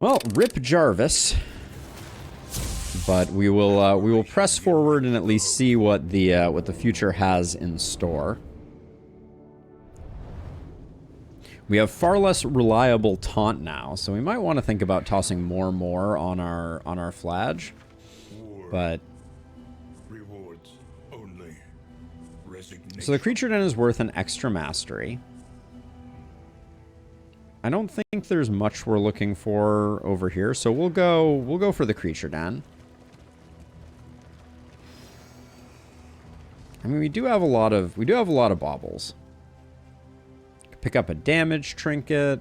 Well, rip Jarvis. But we will press forward and at least see what the future has in store. We have far less reliable taunt now, so we might want to think about tossing more on our flag. But rewards only. Resignation. So the creature den is worth an extra mastery. I don't think there's much we're looking for over here, so we'll go for the creature den. I mean, we do have a lot of baubles. Pick up a damage trinket.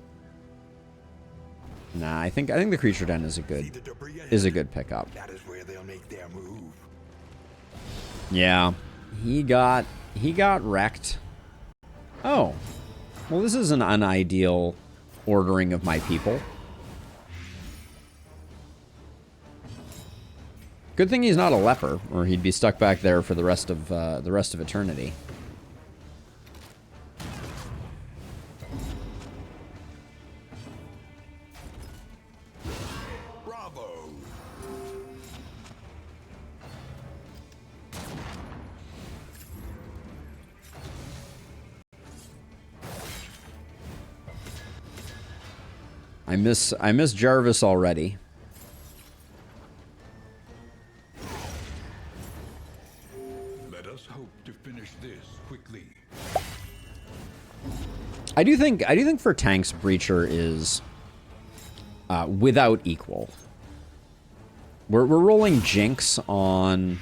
Nah, I think the creature den is a good pickup. That is where they'll make their move. Yeah, he got wrecked. Oh, well, this is an unideal ordering of my people. Good thing he's not a leper, or he'd be stuck back there for the rest of eternity. Bravo. I miss Jarvis already. Let us hope to finish this quickly. I do think for tanks, Breacher is without equal. We're rolling Jinx on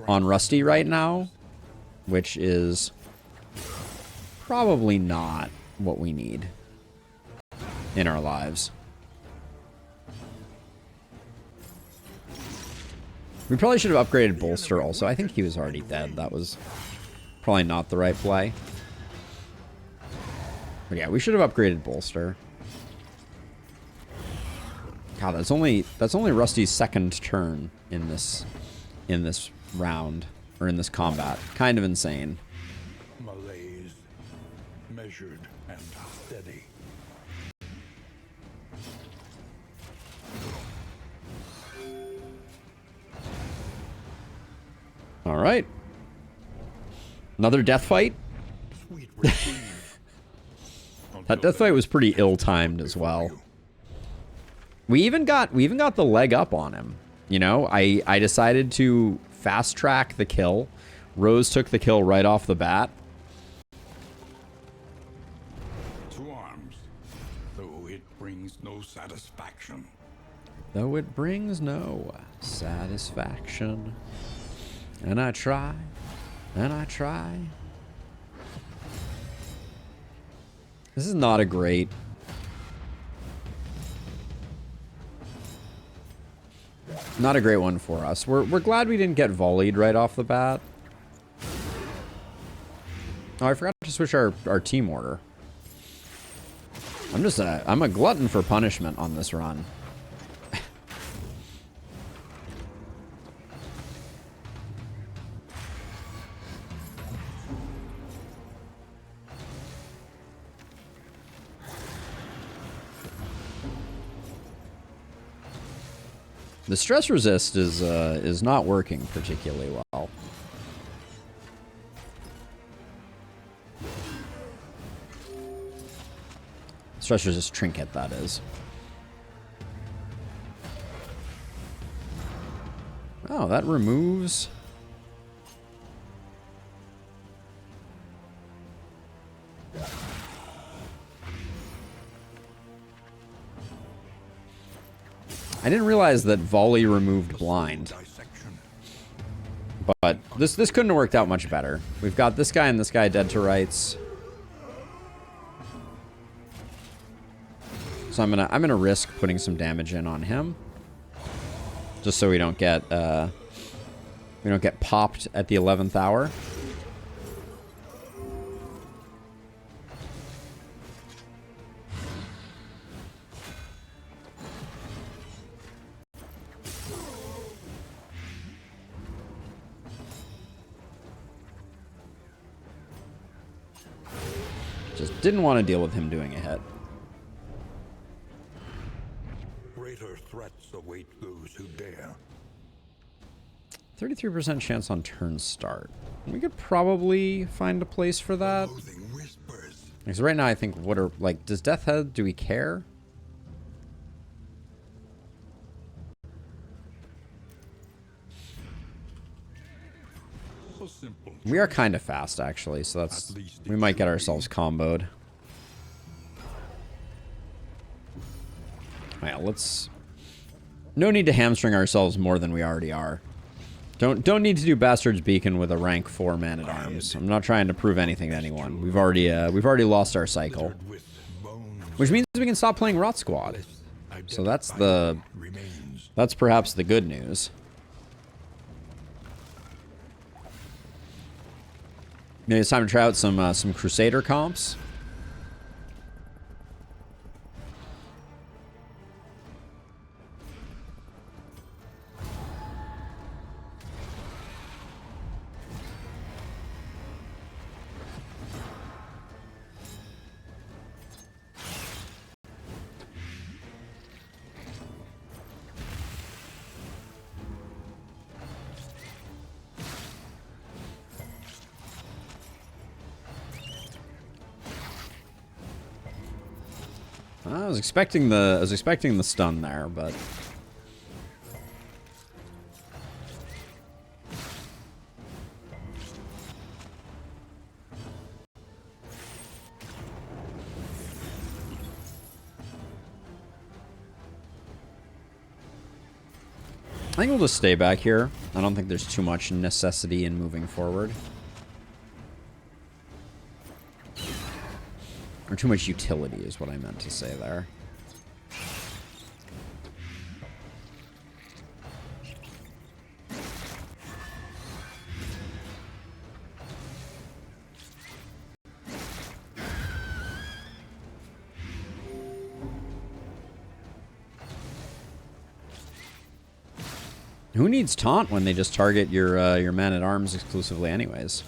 Rusty right now, which is probably not what we need in our lives. We probably should have upgraded Bolster also. I think he was already dead. That was probably not the right play. But yeah, we should have upgraded Bolster. God, that's only Rusty's second turn in this round, or in this combat. Kind of insane. Malaise, measured and steady. All right. Another death fight. Sweet That death fight was pretty ill-timed as well. We even got the leg up on him. You know, I decided to fast track the kill. Rose took the kill right off the bat. To arms, though it brings no satisfaction. Though it brings no satisfaction. And I try, and I try. This is not a great... Not a great one for us. We're glad we didn't get volleyed right off the bat. Oh, I forgot to switch our team order. I'm a glutton for punishment on this run. The stress resist is not working particularly well. Stress resist trinket, that is. Oh, that removes... I didn't realize that volley removed blind. But this couldn't have worked out much better. We've got this guy and this guy dead to rights. So I'm gonna risk putting some damage in on him. Just so we don't get popped at the 11th hour. Just didn't want to deal with him doing a hit. Greater threats await those who dare. 33% chance on turn start. We could probably find a place for that. Loathing whispers. Because right now I think, what are, like, does Death Head, do we care? A simple We are kind of fast, actually, so that's, we might get ourselves comboed. Yeah, let's, no need to hamstring ourselves more than we already are. Don't need to do Bastard's Beacon with a rank 4 man-at-arms. I'm not trying to prove anything to anyone. We've already lost our cycle. Which means we can stop playing Rot Squad. So that's perhaps the good news. Maybe it's time to try out some Crusader comps. I was expecting the stun there, but I think we'll just stay back here. I don't think there's too much necessity in moving forward. Or too much utility is what I meant to say there. Who needs taunt when they just target your man-at-arms exclusively anyways?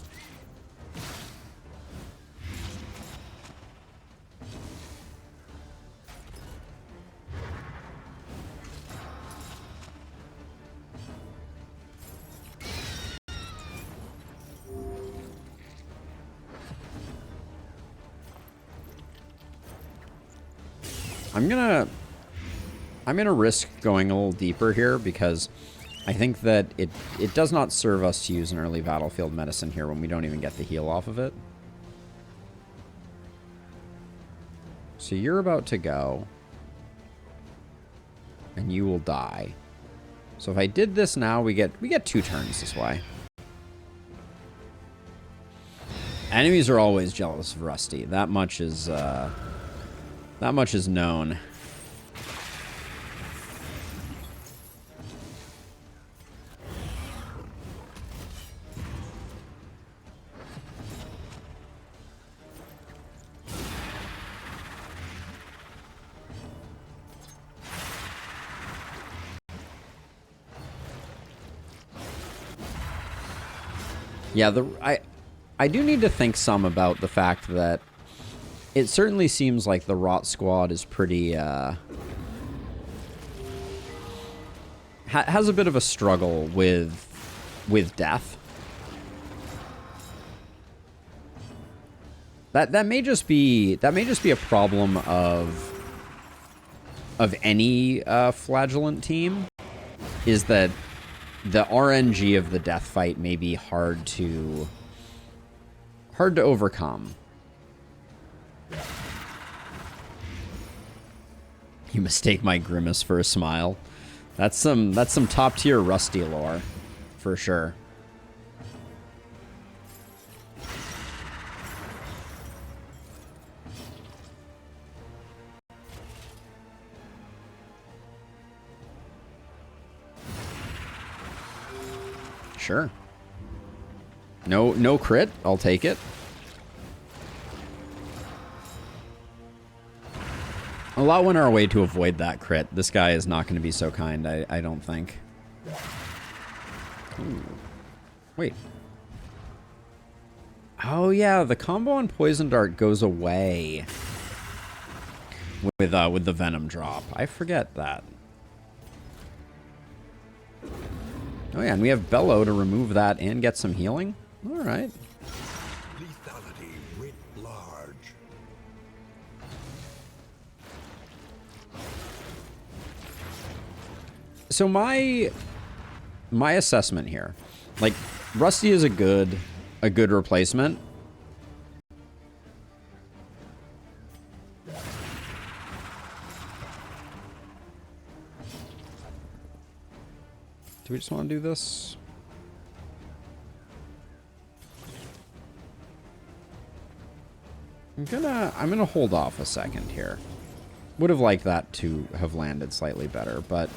I'm gonna risk going a little deeper here because I think that it does not serve us to use an early battlefield medicine here when we don't even get the heal off of it. So you're about to go, and you will die. So if I did this now, we get 2 turns this way. Enemies are always jealous of Rusty. That much is known. Yeah, I do need to think some about the fact that it certainly seems like the Rot Squad is pretty, has a bit of a struggle with death. That may just be a problem of any flagellant team, is that the RNG of the death fight may be hard to overcome. You mistake my grimace for a smile. That's some top tier Rusty lore, for sure. Sure. No crit. I'll take it. A lot went our way to avoid that crit. This guy is not going to be so kind, I don't think. Ooh. Wait. Oh yeah, the combo on Poison Dart goes away with the Venom drop. I forget that. Oh yeah, and we have Bellow to remove that and get some healing. All right. Lethality writ large. So my assessment here, like, Rusty is a good replacement. Do we just want to do this? I'm gonna hold off a second here. Would have liked that to have landed slightly better, but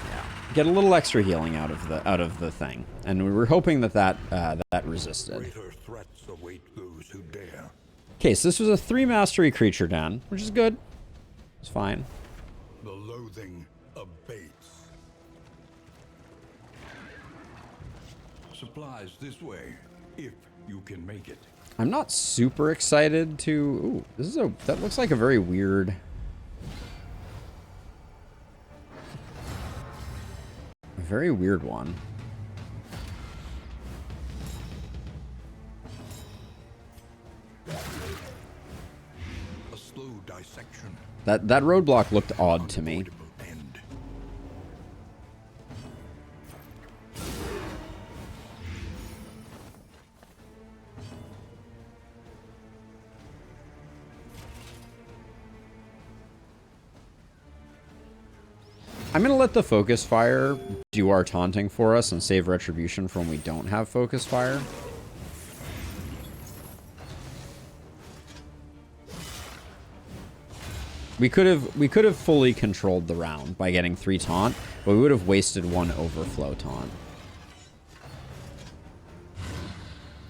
yeah, get a little extra healing out of the thing, and we were hoping that resisted. Greater threats await those who dare. Okay, so this was a 3 mastery creature down, which is good. It's fine. The loathing abates. Supplies this way, if you can make it. I'm not super excited to... Ooh, that looks like a very weird... A very weird one. A slow dissection. That roadblock looked odd to me. End. I'm going to let the focus fire do our taunting for us and save retribution for when we don't have focus fire. We could have fully controlled the round by getting 3 taunt, but we would have wasted 1 overflow taunt.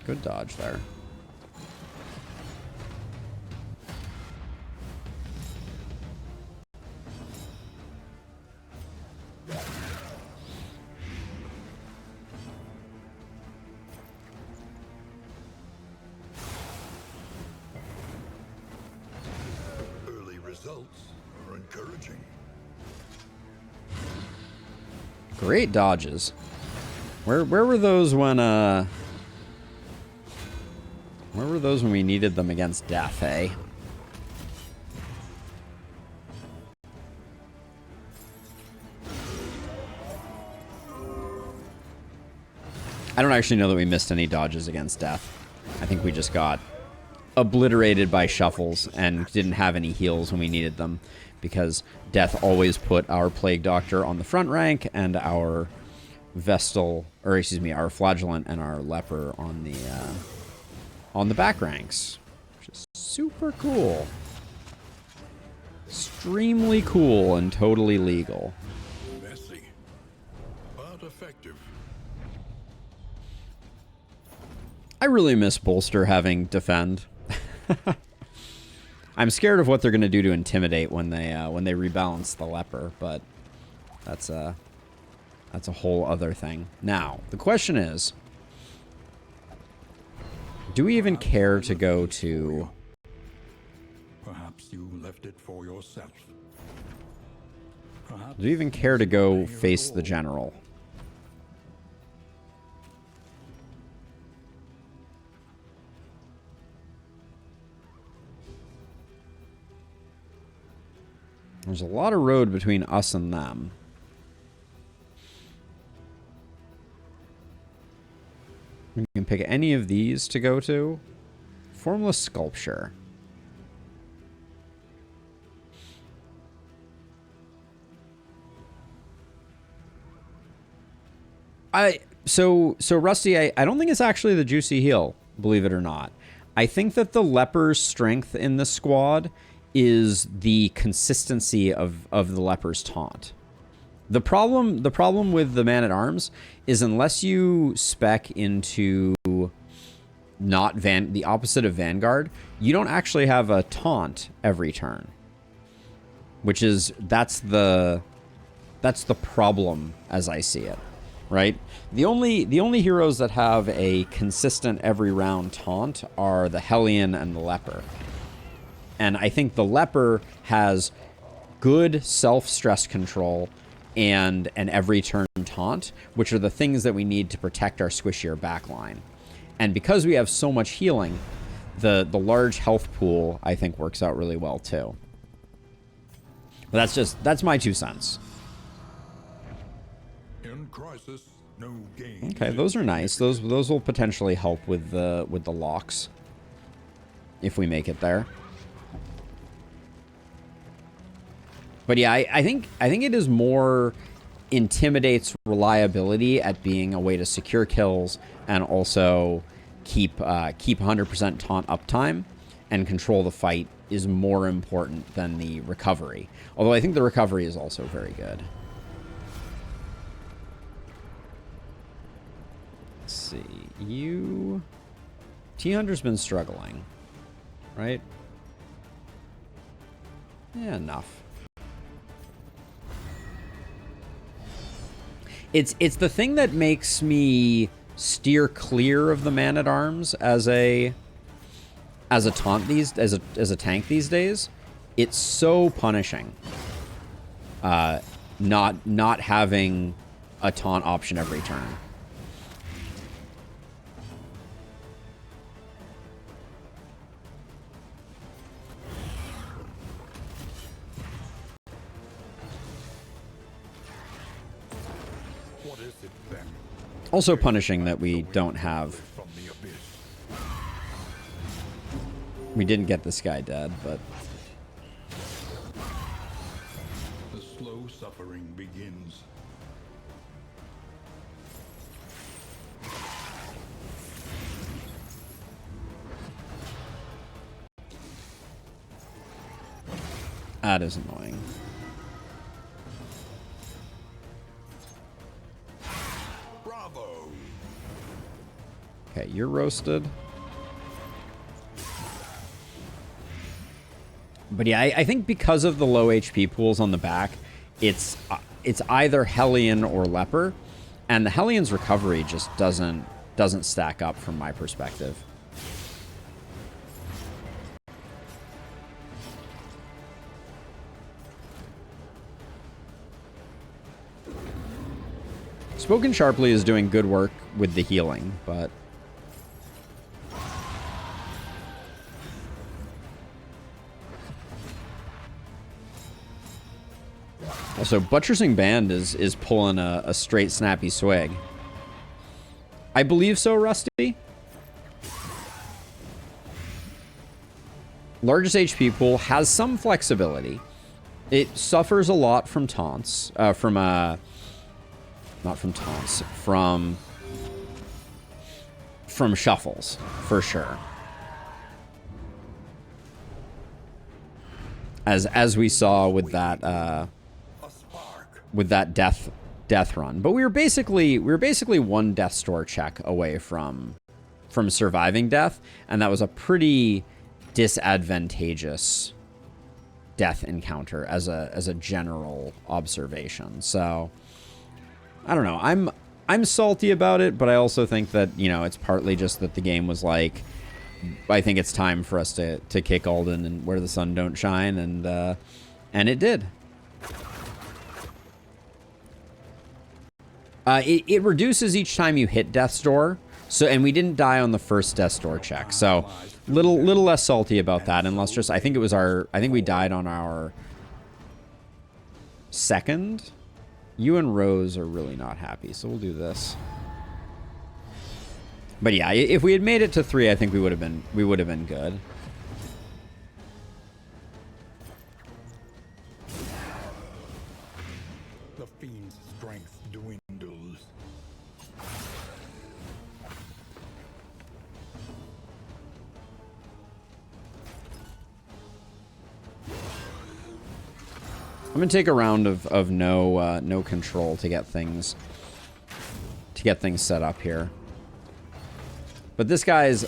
Good dodge there. Early results are encouraging. Great dodges. Where were those when where were those when we needed them against death, eh? I don't actually know that we missed any dodges against death. I think we just got obliterated by shuffles and didn't have any heals when we needed them, because death always put our Plague Doctor on the front rank and our Vestal, or excuse me, our Flagellant and our Leper on the back ranks, which is super cool. Extremely cool and totally legal. Messy, but effective. I really miss Bolster having defend. I'm scared of what they're going to do to intimidate when they rebalance the Leper, but that's a whole other thing. Now, the question is, do we even care to go to... Perhaps you left it for yourself. Perhaps Do we even care to go face the General? There's a lot of road between us and them. We can pick any of these to go to. Formless Sculpture. So Rusty, I don't think it's actually the Juicy Heal, believe it or not. I think that the Leper's strength in the squad is the consistency of the Leper's taunt. The problem with the Man-at-Arms is unless you spec into not the opposite of Vanguard, you don't actually have a taunt every turn. Which is that's the problem as I see it. Right? The only heroes that have a consistent every round taunt are the Hellion and the Leper. And I think the Leper has good self-stress control, and an every turn taunt, which are the things that we need to protect our squishier backline. And because we have so much healing, the large health pool, I think, works out really well too. But that's my 2 cents. In crisis, no gain. Okay, those are nice. Those will potentially help with the locks if we make it there. But yeah, I think it is more intimidates reliability at being a way to secure kills and also keep 100% taunt uptime and control the fight is more important than the recovery. Although I think the recovery is also very good. Let's see. T-Hunter's been struggling, right? Yeah, enough. It's the thing that makes me steer clear of the man-at-arms as a taunt as a tank these days. It's so punishing. Not having a taunt option every turn. Also punishing that we don't have... We didn't get this guy dead, but... The slow suffering begins. That is annoying. Okay, you're roasted. But yeah, I think because of the low HP pools on the back, it's either Hellion or Leper, and the Hellion's recovery just doesn't stack up from my perspective. Spoken Sharply is doing good work with the healing, but... Also, Buttressing Band is pulling a straight snappy swig. I believe so, Rusty. Largest HP pool has some flexibility. It suffers a lot from taunts. Not from taunts. From shuffles, for sure. As we saw with that death run. But we were basically one death store check away from surviving death, and that was a pretty disadvantageous death encounter as a general observation. So I don't know. I'm salty about it, but I also think that, you know, it's partly just that the game was like, I think it's time for us to kick Alden and where the sun don't shine, and it did. It reduces each time you hit Death's Door, and we didn't die on the first Death's Door check, so little less salty about that. And let's just, I think we died on our second. You and Rose are really not happy, so we'll do this. But yeah, if we had made it to 3, I think we would have been good. The fiend's strength dwindles. I'm gonna take a round of no control to get things set up here. But this guy's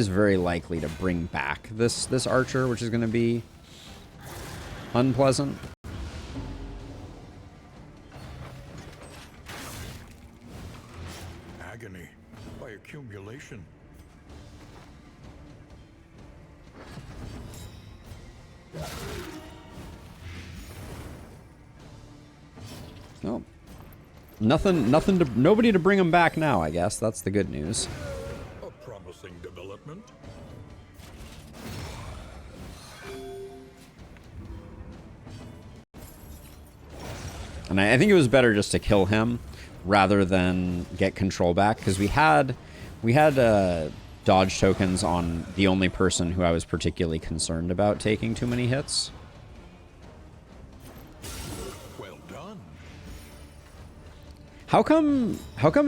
very likely to bring back this archer, which is gonna be unpleasant. Agony by accumulation. Well, nobody to bring him back now, I guess. That's the good news. A promising development. And I think it was better just to kill him rather than get control back, because we had dodge tokens on the only person who I was particularly concerned about taking too many hits. Well done. How come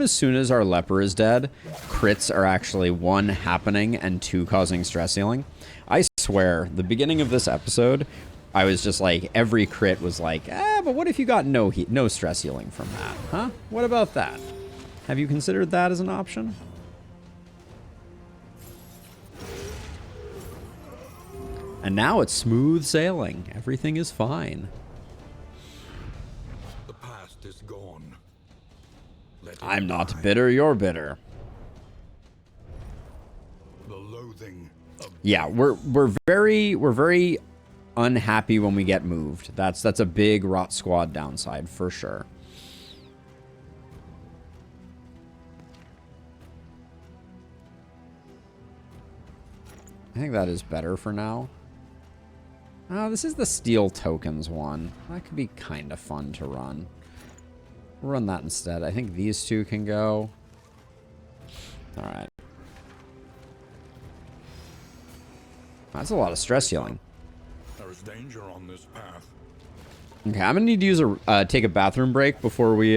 as soon as our leper is dead, crits are actually 1 happening and 2 causing stress healing? I swear, the beginning of this episode, I was just like, every crit was like, but what if you got no stress healing from that? Huh? What about that? Have you considered that as an option? And now it's smooth sailing. Everything is fine. The past is gone. Let it I'm not die. bitter, you're bitter. The loathing of Yeah, we're very unhappy when we get moved. That's a big Rot Squad downside for sure. I think that is better for now. Oh, this is the Steel Tokens one. That could be kind of fun to run. We'll run that instead. I think these two can go. All right. That's a lot of stress healing. There's danger on this path. Okay, I'm gonna need to use take a bathroom break before we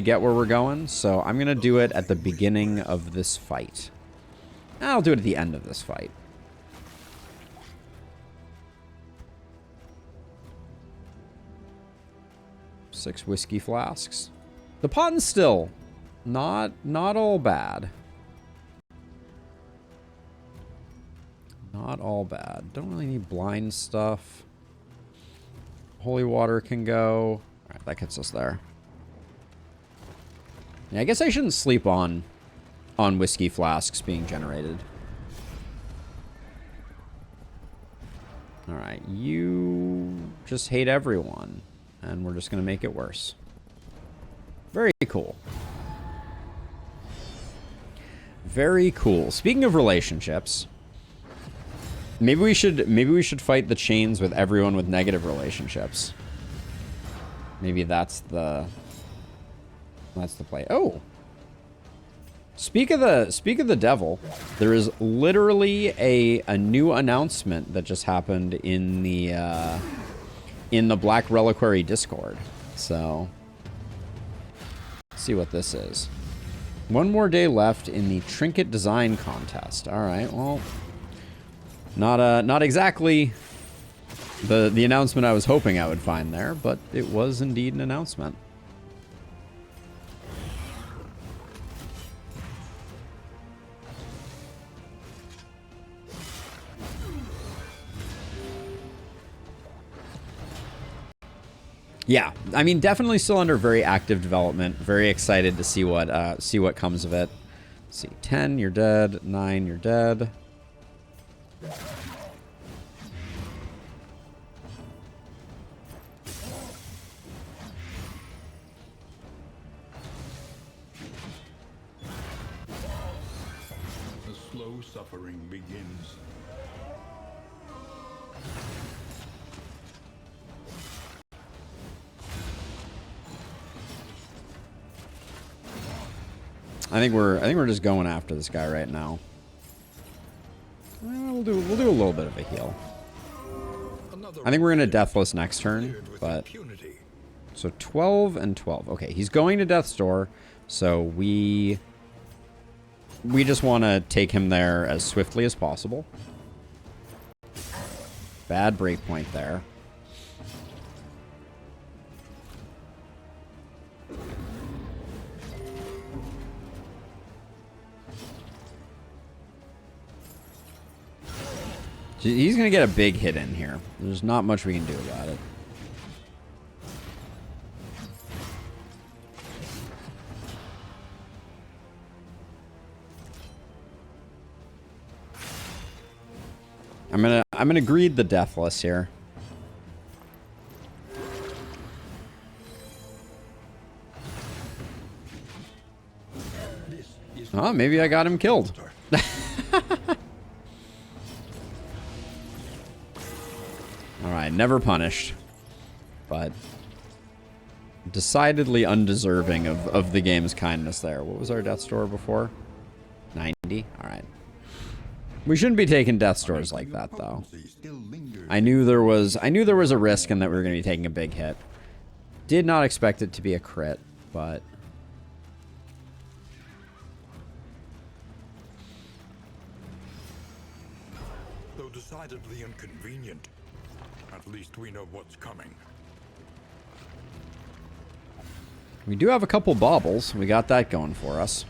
get where we're going. So I'm gonna do it at the beginning of this fight. I'll do it at the end of this fight. Six whiskey flasks. The pot's still not all bad. Not all bad. Don't really need blind stuff. Holy water can go. All right, that gets us there. Yeah, I guess I shouldn't sleep on whiskey flasks being generated. All right, you just hate everyone, and we're just gonna make it worse. Very cool. Very cool. Speaking of relationships, maybe we should fight the chains with everyone with negative relationships. Maybe that's the play. Oh. Speak of the devil, there is literally a new announcement that just happened in the Black Reliquary Discord. So let's see what this is. One more day left in the trinket design contest. All right, well, not exactly the announcement I was hoping I would find there, but it was indeed an announcement. Yeah, I mean, definitely still under very active development. Very excited to see what comes of it. Let's see, 10, you're dead. 9, you're dead. The slow suffering begins. I think we're just going after this guy right now. We'll do a little bit of a heal. I think we're gonna Deathless next turn, but so 12 and 12. Okay, he's going to Death's Door, so we just want to take him there as swiftly as possible. Bad breakpoint there. He's going to get a big hit in here. There's not much we can do about it. I'm gonna greed the Deathless here. Oh, maybe I got him killed. Alright, never punished. But decidedly undeserving of the game's kindness there. What was our death score before? 90? Alright. We shouldn't be taking death scores like that, though. I knew there was a risk and that we were going to be taking a big hit. Did not expect it to be a crit, but... Though decidedly inconvenient, at least we know what's coming. We do have a couple baubles. We got that going for us.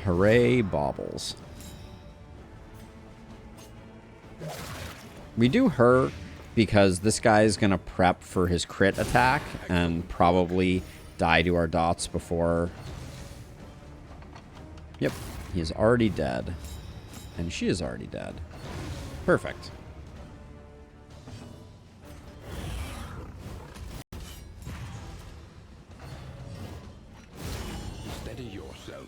Hooray, baubles. We do her because this guy is going to prep for his crit attack and probably die to our dots before... Yep, he is already dead. And she is already dead. Perfect. Steady yourself.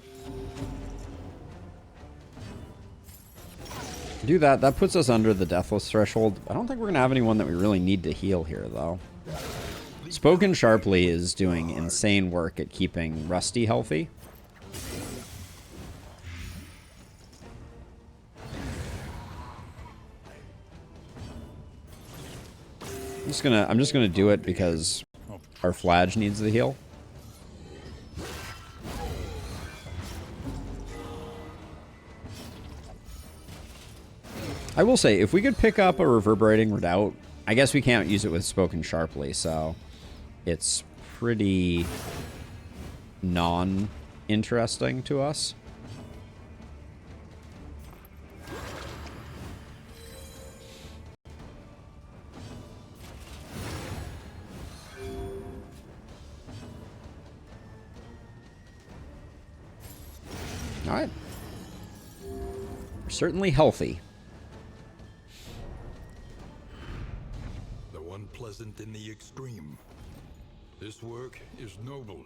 Do that. That puts us under the deathless threshold. I don't think we're going to have anyone that we really need to heal here, though. Spoken Sharply is doing insane work at keeping Rusty healthy. I'm just gonna do it because our Flage needs the heal. I will say, if we could pick up a Reverberating Redoubt, I guess we can't use it with Spoken Sharply, so it's pretty non-interesting to us. Alright. We're certainly healthy. Though unpleasant in the extreme, this work is noble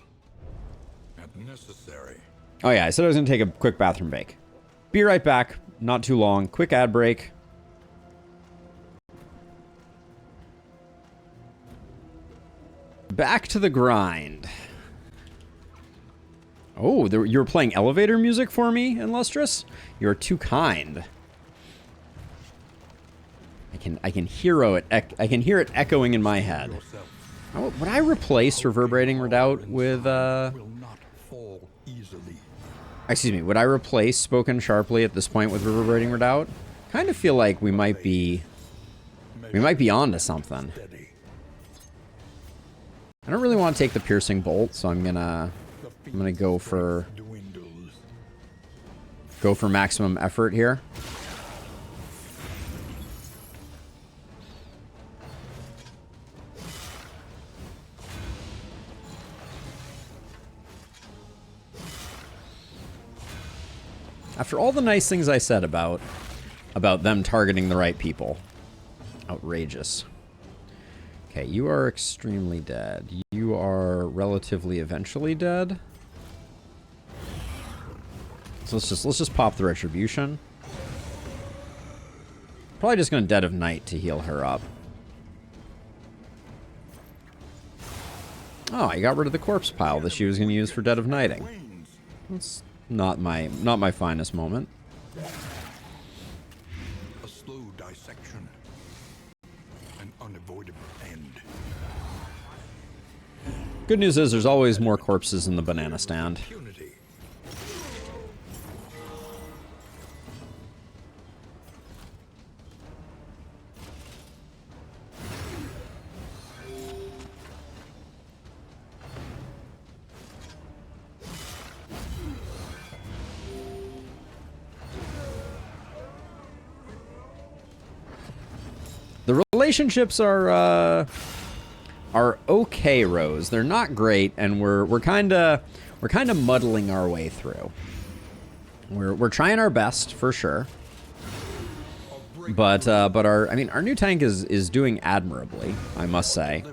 and necessary. Oh yeah, I said I was going to take a quick bathroom break. Be right back. Not too long. Quick ad break. Back to the grind. Oh, you were playing elevator music for me, Illustrious? You're too kind. I can hear it. I can hear it echoing in my head. Oh, would I replace Reverberating Redoubt with Excuse me. Would I replace Spoken Sharply at this point with Reverberating Redoubt? Kind of feel like we might be on to something. I don't really want to take the Piercing Bolt, so I'm gonna go for maximum effort here. After all the nice things I said about them targeting the right people. Outrageous. Okay, you are extremely dead. You are relatively eventually dead. So let's just pop the Retribution. Probably just gonna Dead of Night to heal her up. Oh, I got rid of the corpse pile that she was gonna use for Dead of Nighting. That's not my finest moment. A slow dissection. An unavoidable end. Good news is there's always more corpses in the banana stand. Unity. The relationships are okay, Rose. They're not great, and we're kind of muddling our way through. We're trying our best for sure, but our new tank is doing admirably, I must say.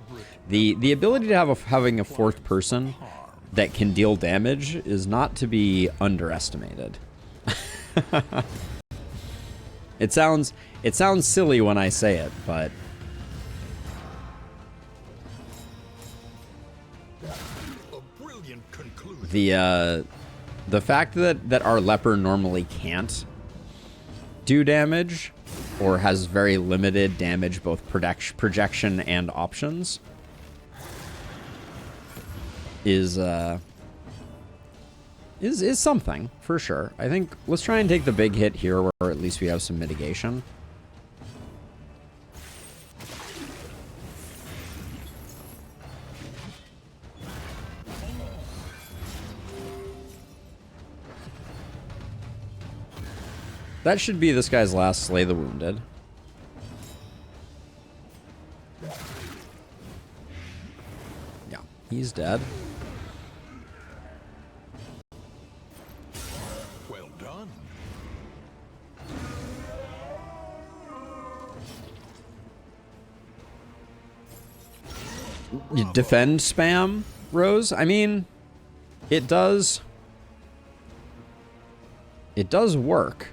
The ability to having a fourth person that can deal damage is not to be underestimated. It sounds silly when I say it, but A brilliant conclusion. the fact that our leper normally can't do damage or has very limited damage, both projection and options, is something for sure. I think let's try and take the big hit here, where at least we have some mitigation. That should be this guy's last Slay the Wounded. Yeah, he's dead. Well done. You defend spam, Rose? I mean, it does work.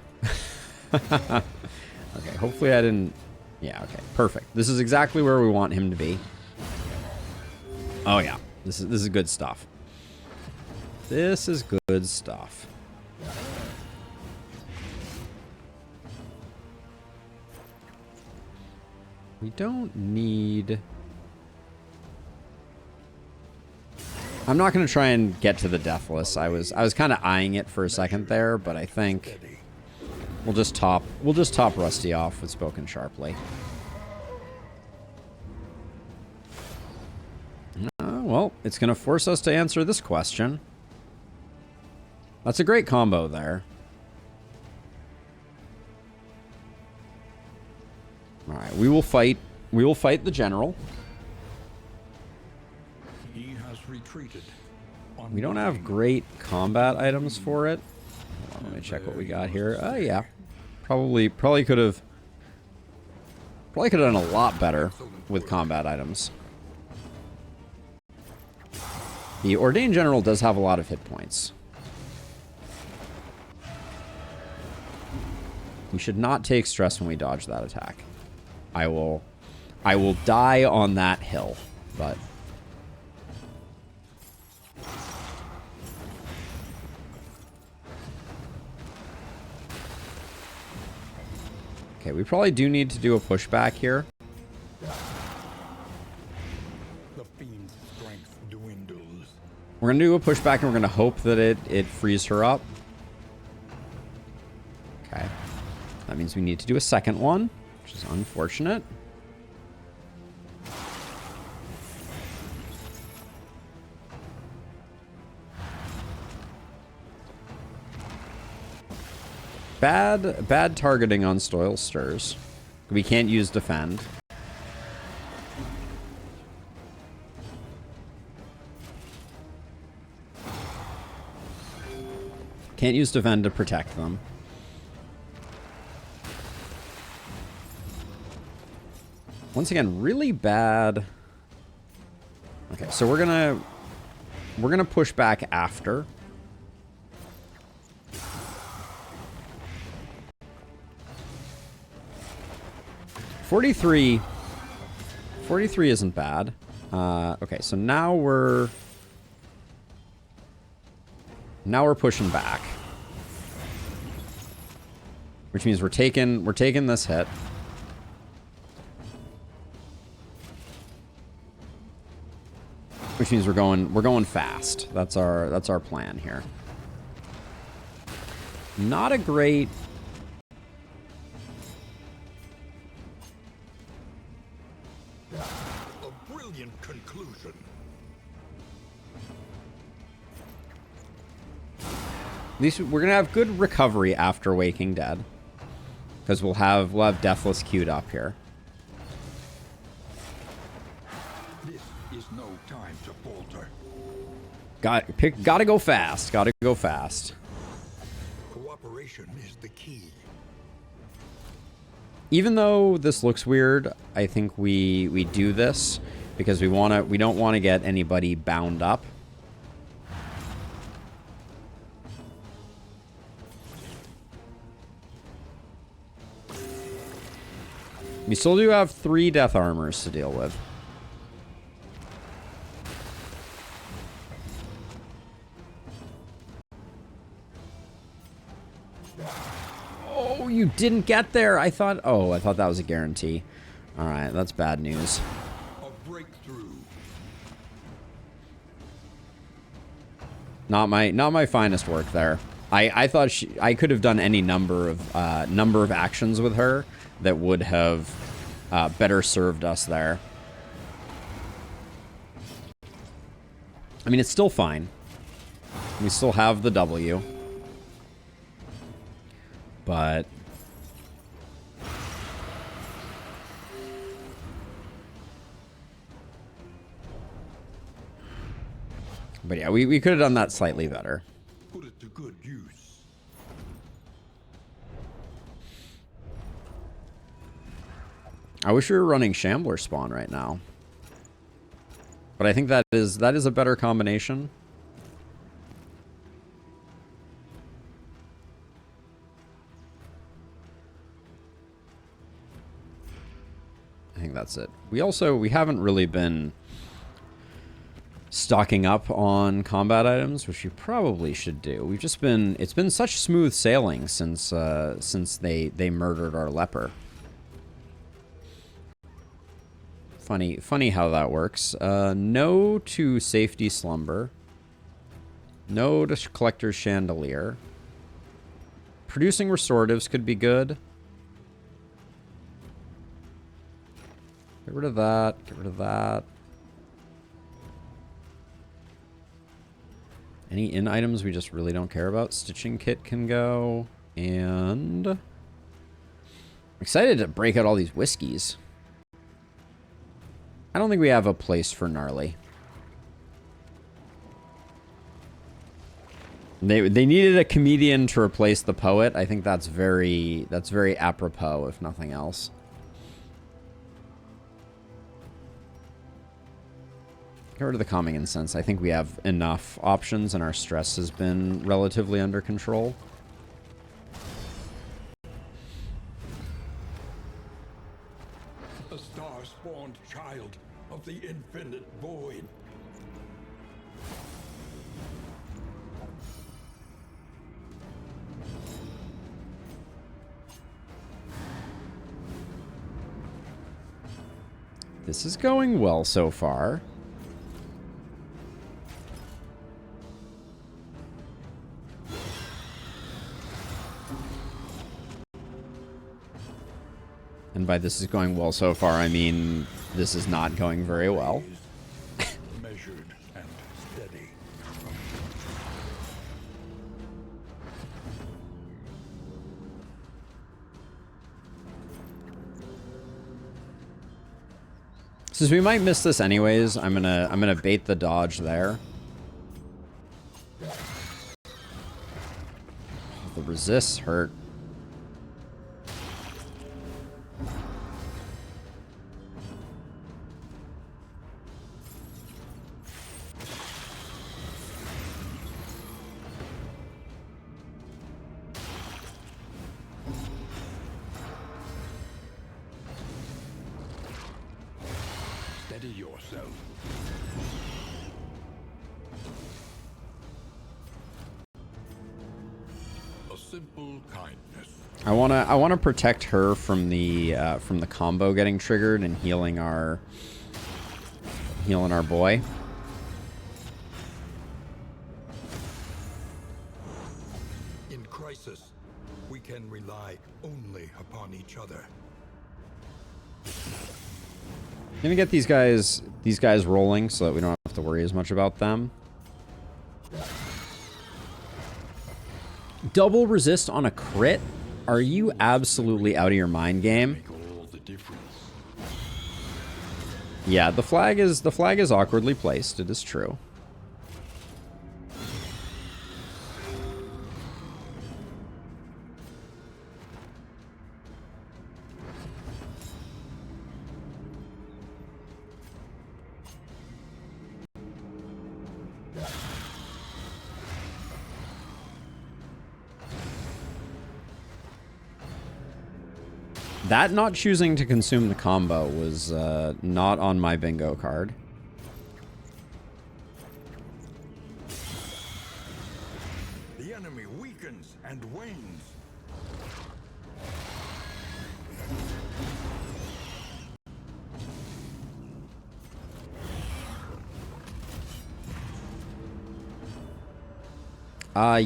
Okay, hopefully I didn't... Yeah, okay, perfect. This is exactly where we want him to be. Oh yeah, this is good stuff. This is good stuff. We don't need... I'm not going to try and get to the Deathless. I was kind of eyeing it for a second there, but I think we'll just top Rusty off with Spoken Sharply. Well, it's going to force us to answer this question. That's a great combo there. All right, we will fight the general. He has retreated. We don't have great combat items for it. Hold on, let me check what we got here. Oh yeah, probably could have done a lot better with combat items. The Ordained General does have a lot of hit points. We should not take stress when we dodge that attack. I will die on that hill, but okay, we probably do need to do a pushback here. The fiend's strength dwindles. We're gonna do a pushback and we're gonna hope that it frees her up. Okay. That means we need to do a second one, which is unfortunate. Bad targeting on Stoil Stirs. We can't use defend. Can't use defend to protect them. Once again, really bad. Okay, so we're gonna push back after. $43 isn't bad. Okay, so now we're pushing back, which means we're taking this hit. Which means we're going fast. That's our plan here. Not a great. A brilliant conclusion. At least we're gonna have good recovery after Waking Dead, because we'll have Deathless queued up here. This is no time to falter. Gotta go fast. Gotta go fast. Cooperation is the key. Even though this looks weird, I think we do this because we don't want to get anybody bound up. We still do have 3 death armors to deal with. Oh, you didn't get there. I thought that was a guarantee. All right, that's bad news. A breakthrough. Not my finest work there. I thought I could have done any number of actions with her that would have better served us there. I mean, it's still fine. We still have the W. But yeah, we could have done that slightly better. Put it to good use. I wish we were running Shambler spawn right now. But I think that is a better combination. I think that's it. We haven't really been stocking up on combat items, which you probably should do. It's been such smooth sailing since they murdered our leper. Funny how that works. No to safety slumber. No to collector's chandelier. Producing restoratives could be good. Get rid of that. Get rid of that. Any in items we just really don't care about? Stitching kit can go. And I'm excited to break out all these whiskeys. I don't think we have a place for gnarly. They needed a comedian to replace the poet. I think that's very apropos, if nothing else. Get rid of the calming incense. I think we have enough options and our stress has been relatively under control. A star-spawned child of the infinite void. This is going well so far. And by this is going well so far, I mean this is not going very well. Measured and steady. Since we might miss this anyways, I'm gonna bait the dodge there. The resists hurt. Steady yourself. A simple kindness. I wanna protect her from the combo getting triggered and healing our boy. In crisis, we can rely only upon each other. Gonna get these guys rolling so that we don't have to worry as much about them. Double resist on a crit? Are you absolutely out of your mind, game? Make all the difference. Yeah, the flag is awkwardly placed. It is true. That not choosing to consume the combo was not on my bingo card. The enemy weakens and wanes.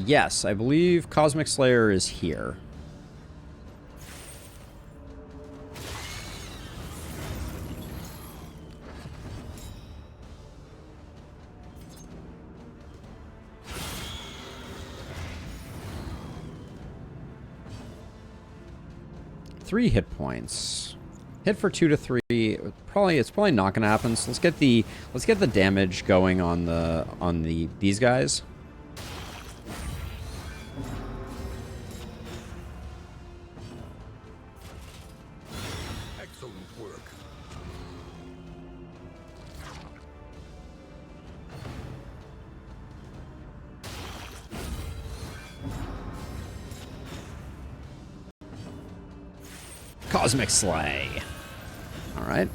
Yes, I believe Cosmic Slayer is here. Three hit points. Hit for 2 to 3. It's probably not going to happen. So let's get the damage going on these guys. Excellent work. Cosmic Slay. All right.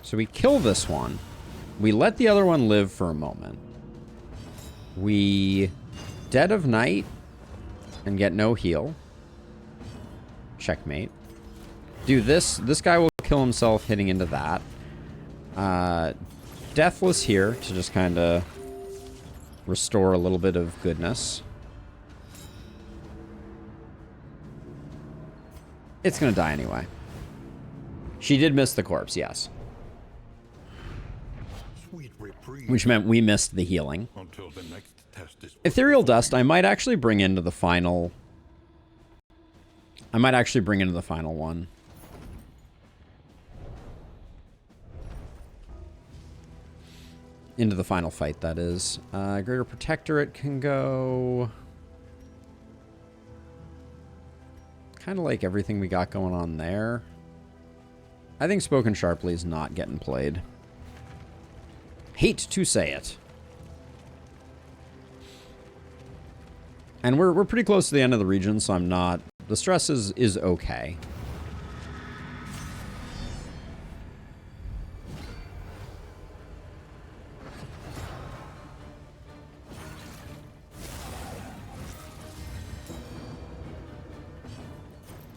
So we kill this one. We let the other one live for a moment. We Dead of Night and get no heal. Checkmate. Dude, this guy will kill himself hitting into that. Deathless here to just kind of restore a little bit of goodness. It's going to die anyway. She did miss the corpse, yes. Sweet reprieve. Which meant we missed the healing. Until the next test is Ethereal Dust, I might actually bring into the final... I might actually bring into the final one. Into the final fight, that is. Greater Protectorate can go... Kind of like everything we got going on there. I think Spoken Sharply is not getting played. Hate to say it. And we're pretty close to the end of the region, so I'm not... The stress is okay.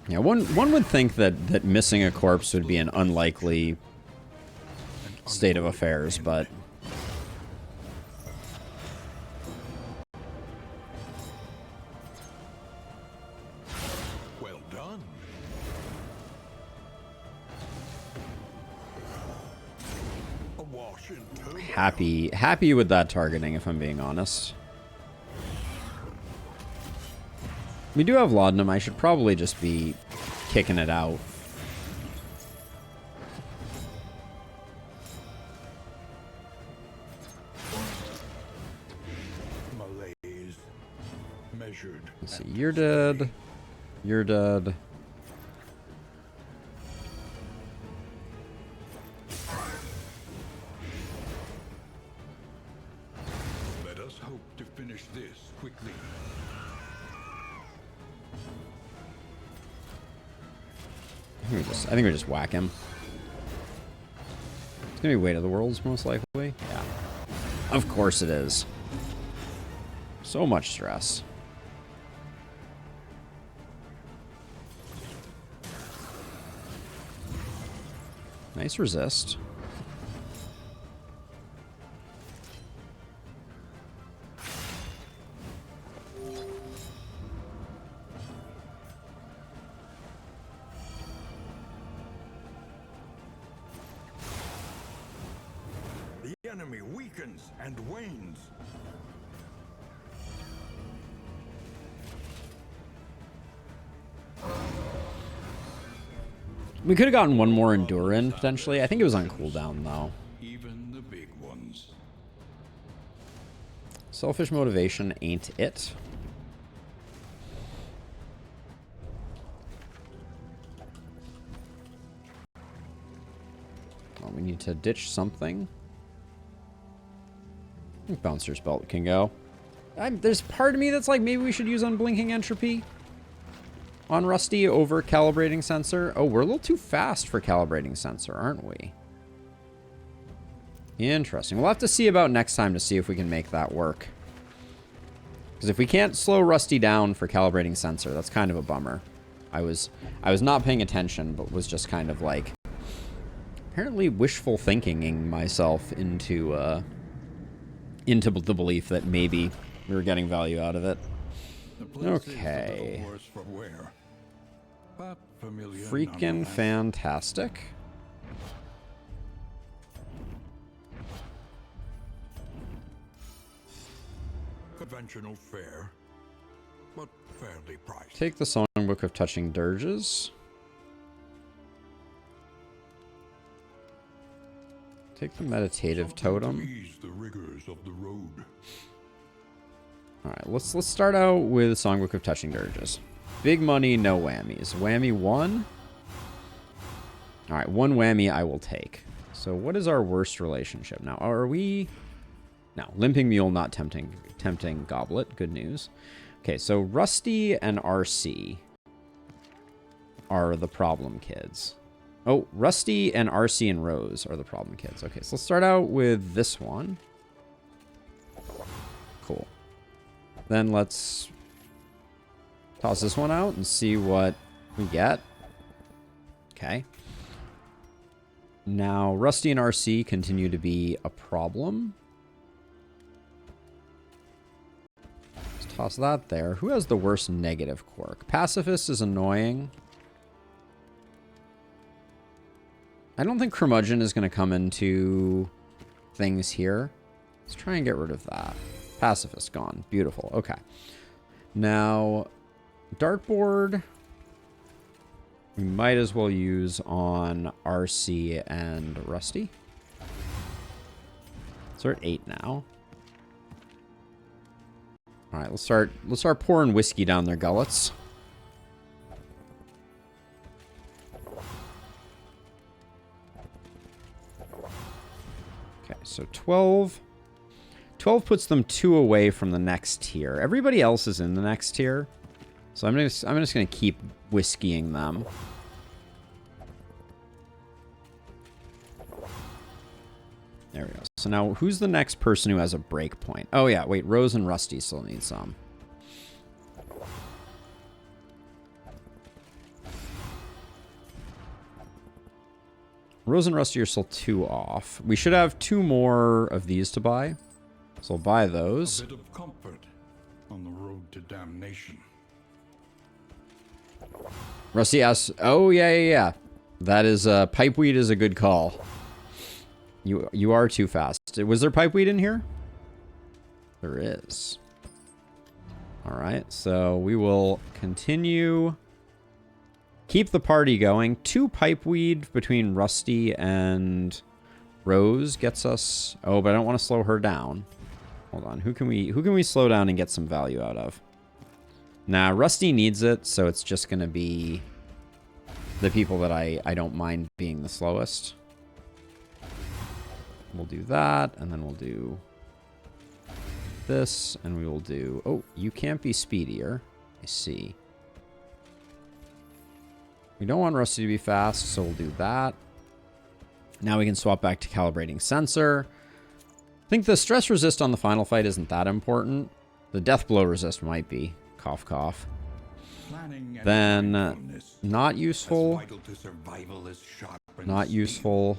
Yeah, one would think that missing a corpse would be an unlikely state of affairs, but... well done. Awash in turmoil. Happy with that targeting, if I'm being honest. We do have Laudanum. I should probably just be kicking it out. Malaise. Measured. Let's see, you're dead. You're dead. Let us hope to finish this quickly. I think we just whack him. It's gonna be Weight of the Worlds, most likely. Yeah. Of course it is. So much stress. Nice resist. The enemy weakens and wanes. We could have gotten one more Endure in, potentially. I think it was on cooldown, though. Even the big ones. Selfish motivation ain't it. on. We need to ditch something. I think Bouncer's Belt can go. There's part of me that's like, maybe we should use Unblinking Entropy on Rusty over Calibrating Sensor. Oh, we're a little too fast for Calibrating Sensor, aren't we? Interesting. We'll have to see about next time to see if we can make that work. Because if we can't slow Rusty down for Calibrating Sensor, that's kind of a bummer. I was not paying attention, but was just kind of like apparently wishful thinkinging myself into the belief that maybe we were getting value out of it. Okay. Freaking fantastic. Conventional fare, but fairly priced. Take the Songbook of Touching Dirges. Take the Meditative Totem. Ease the rigors of the road. All right, let's start out with Songbook of Touching Dirges. Big money, no whammies. Whammy 1. All right, 1 whammy I will take. So what is our worst relationship now? Are we... No, Limping Mule, not tempting Goblet. Good news. Okay, so Rusty and RC are the problem kids. Oh, Rusty and RC and Rose are the problem kids. Okay, so let's start out with this one. Cool. Then let's toss this one out and see what we get. Okay. Now, Rusty and RC continue to be a problem. Let's toss that there. Who has the worst negative quirk? Pacifist is annoying. I don't think Curmudgeon is going to come into things here. Let's try and get rid of that. Pacifist gone. Beautiful. Okay. Now, Dartboard, we might as well use on RC and Rusty. So we're at 8 now. All right, let's start pouring whiskey down their gullets. Okay, so 12. 12 puts them 2 away from the next tier. Everybody else is in the next tier. So I'm just gonna keep whiskeying them. There we go. So now who's the next person who has a break point? Oh yeah, wait, Rose and Rusty still need some. Rose and Rusty are still 2 off. We should have 2 more of these to buy. So we'll buy those. A bit of comfort on the road to damnation. Rusty asks, oh yeah. That is, pipeweed is a good call. You are too fast. Was there pipeweed in here? There is. All right, so we will continue. Keep the party going. 2 pipeweed between Rusty and Rose gets us. Oh, but I don't want to slow her down. Hold on. Who can we slow down and get some value out of? Nah, Rusty needs it, so it's just gonna be the people that I don't mind being the slowest. We'll do that, and then we'll do this, and we will do... Oh, you can't be speedier. I see. We don't want Rusty to be fast, so we'll do that. Now we can swap back to Calibrating Sensor. I think the stress resist on the final fight isn't that important. The death blow resist might be. Cough, cough. Then, not useful. Not useful.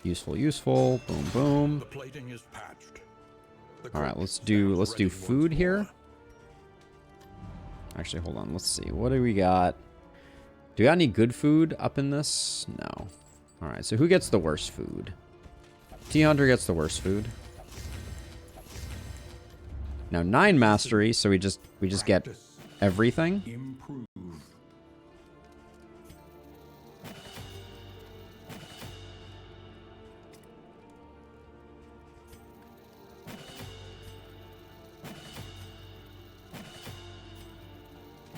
Useful. Boom, boom. All right, let's do food here. Actually, hold on. Let's see. What do we got? Do we got any good food up in this? No. All right. So who gets the worst food? T-Hunter gets the worst food. Now 9 mastery, so we just get everything.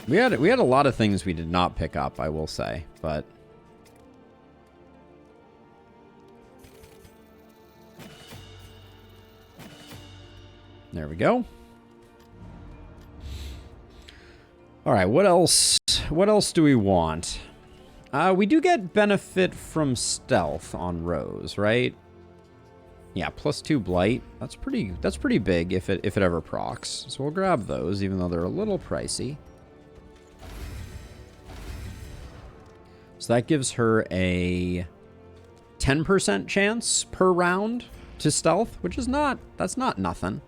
We had a lot of things we did not pick up, I will say, but There we go. All right, what else? What else do we want? We do get benefit from stealth on Rose, right? Yeah, +2 blight. That's pretty big if it ever procs. So we'll grab those, even though they're a little pricey. So that gives her a 10% chance per round to stealth, which is that's not nothing.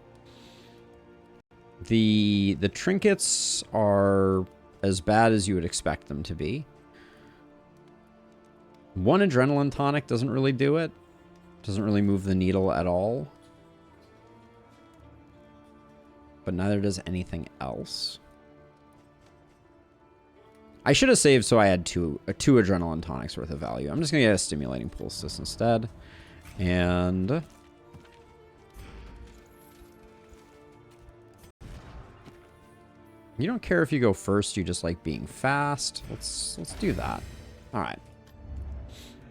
The trinkets are as bad as you would expect them to be. One adrenaline tonic doesn't really do it. Doesn't really move the needle at all. But neither does anything else. I should have saved so I had two adrenaline tonics worth of value. I'm just going to get a stimulating pulse instead. And you don't care if you go first, you just like being fast. Let's do that. All right.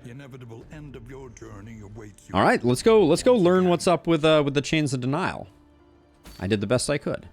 The inevitable end of your journey awaits you. All right, let's go learn what's up with the chains of denial. I did the best I could.